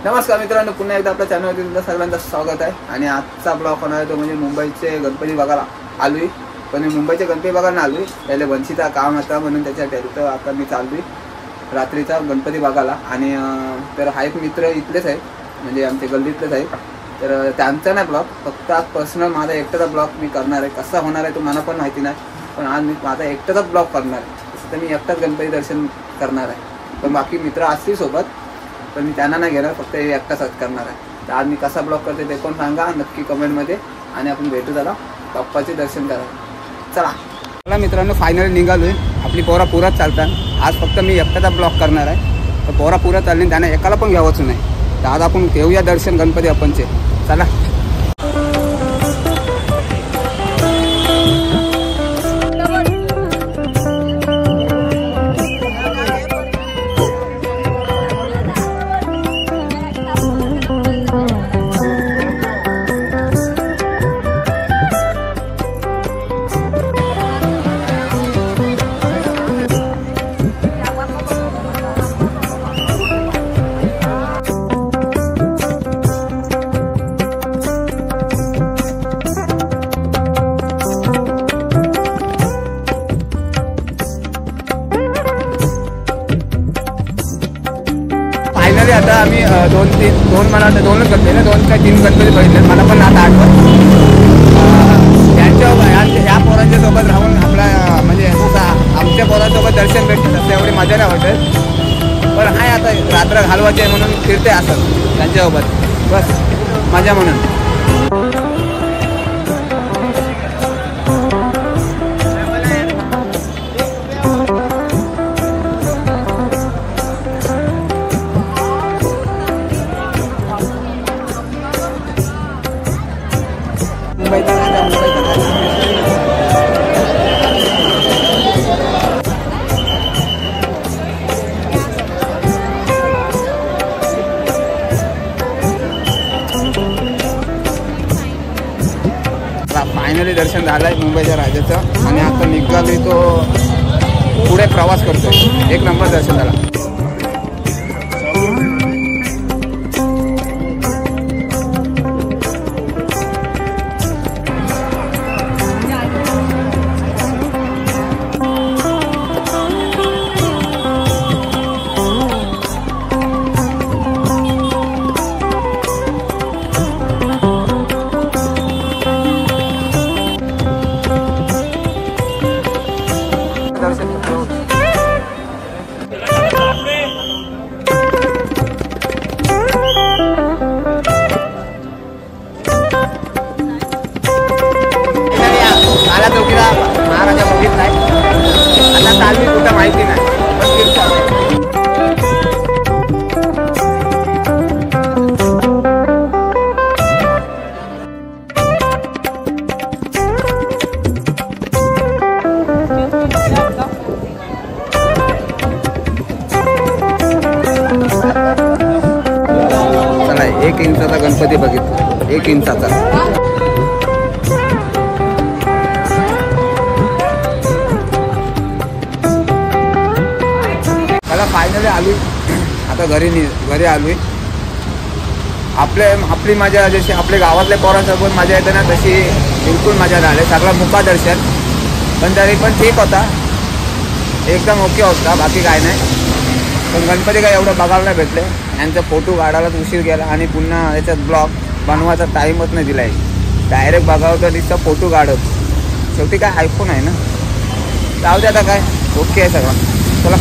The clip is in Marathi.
नमस्कार मित्रांनो, पुन्हा एकदा आपल्या चॅनलवरती तुमचं सगळ्यांचं स्वागत आहे। आणि आजचा ब्लॉग होणार आहे तो म्हणजे मुंबईचे गणपती बघायला आलोय। पण मुंबईचे गणपती बघायला आलोय, पहिले वंशीचा काम होता म्हणून त्याच्यासाठी तर आता मी चाललोय रात्रीचा गणपती बघायला। आणि तर हा एक मित्र इथलेच आहे, म्हणजे आमचे गल्लीतलेच आहे, तर त्यांचा नाही ब्लॉग, फक्त आज पर्सनल माझा एकटाचा ब्लॉग मी करणार आहे। कसा होणार आहे तो मला पण माहिती नाही, पण आज मी माझा एकटाचाच ब्लॉग करणार आहे। तर मी एकटाच गणपती दर्शन करणार आहे, पण बाकी मित्र असतील सोबत, पण मी त्यांना नाही घेणार, फक्त हे एकटाच करणार आहे। तर आज मी कसा ब्लॉग करते ते पण सांगा नक्की कमेंटमध्ये, आणि आपण भेटू दादा बाप्पाचे दर्शन करा। चला मित्रांनो, फायनली निघालोय। आपली पोरा पुरात चालतात, आज फक्त मी एकटाचा ब्लॉग करणार आहे। तर पोरा पुरात चालली, त्यांना एकाला पण घ्यावंच नाही। तर आज आपण घेऊया दर्शन गणपती बाप्पांचे, चला। आता आम्ही दोन मला वाटतं दोनच गणपती ना, 2 काय 3 गणपती बघितले, मला पण आता आठवत। ह्या पोरांच्या सोबत राहून आपला म्हणजे आमच्या पोरांसोबत दर्शन भेटतं, तसं एवढी मजा नाही वाटत। पण हाय आता रात्र घालवायची आहे म्हणून फिरते असं त्यांच्यासोबत, बस मजा म्हणून। फायनली दर्शन झालंय मुंबईच्या राजाचं, आणि आता निघालोय तो पुढे प्रवास करतोय। एक नंबर दर्शन झाला। महाराजा बघितलाय, आता चालली कुठं माहिती नाही, चला 1 इंचाचा गणपती बघितला, 1 इंचाचा। फायनली आलोय आता घरी आलोय। आपली मजा जशी आपल्या गावातल्या पोरांसोबत मजा येते ना, तशी बिलकुल मजा झाली। सगळं मुका दर्शन, पण तरी पण ठीक होता, एकदम ओके होता, बाकी काय नाही। पण गणपती काय एवढं बघायला नाही भेटले, यांचा फोटो काढायलाच उशीर गेला, आणि पुन्हा याच्यात ब्लॉग बनवायचा टाईमच नाही दिला आहे। डायरेक्ट बघावं तर नुसतं फोटो काढत, शेवटी काय आयफोन आहे ना, जाऊ दे आता, काय ओके आहे सगळं, चला।